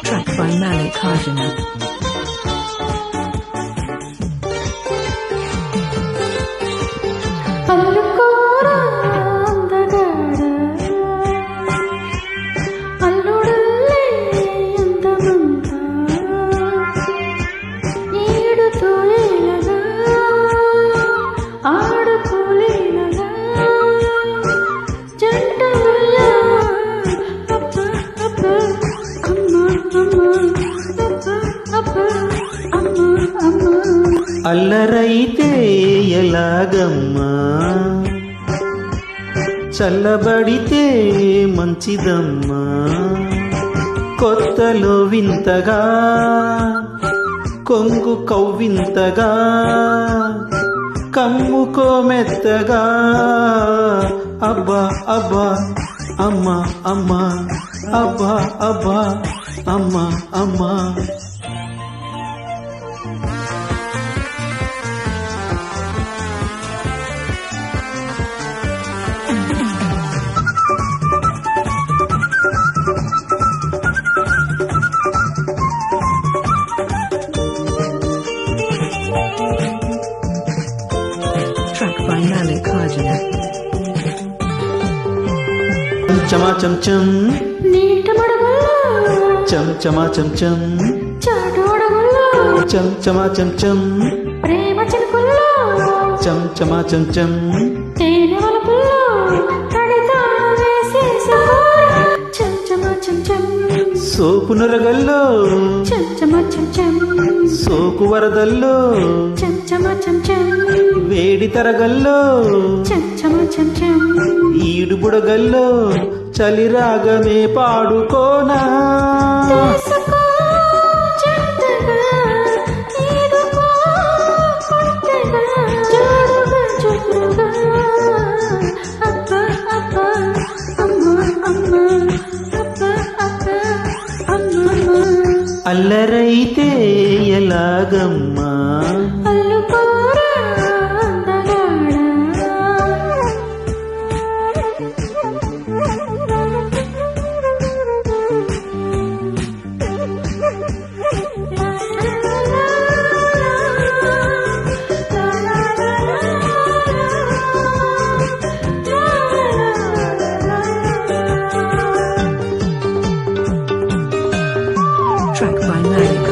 Track by Malik Hajina. అల్లరైతే ఎలాగమ్మా, చల్లబడితే మంచిదమ్మా. కొత్తలో వింతగా కొంగు కవ్వింతగా కమ్ముకో మెత్తగా. అబ్బా అబ్బా అమ్మా అమ్మా, అబ్బా అబ్బా అమ్మా అమ్మా. Track by Malik Hajina. చమా chamcham చం చమా చంచం చం చమా చంచం చం చమా చంచం. సోపు నురగల్లో సోకు వరదల్లో వేడి తరగల్లో ఈడు బుడగల్లో చలి రాగమే పాడుకోనా. అల్లరైతే ఎలాగమ్మా,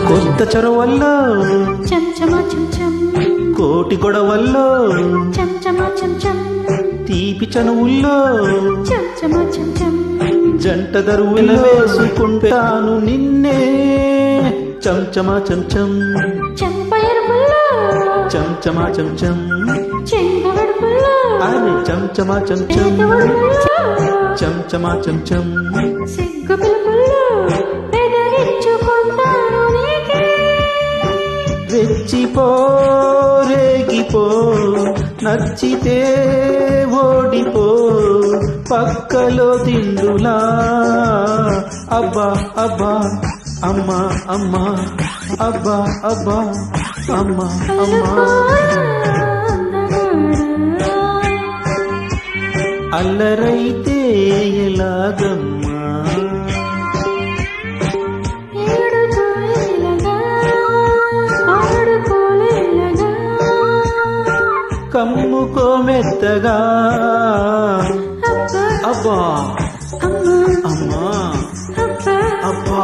కొత్త చొరవల్లో కోటి గొడవల్లో తీపి చనువుల్లో జంట దరువుల వేసుకుంటాను నిన్నే. చంచమా చంచం చంచమా చంచం అరే చంచమా చంచం చంచమా చంచం. రెచ్చిపో రేగిపో నచ్చితే ఓడిపో పక్కలో తిండులా. అబ్బా అబ్బా అమ్మా అమ్మా, అబ్బా అబ్బా అమ్మా అమ్మా. అల్లరైతే ఎలాగమ్మా, కమ్ముకో మెత్తగా. అబ్బా అమ్మా అబ్బా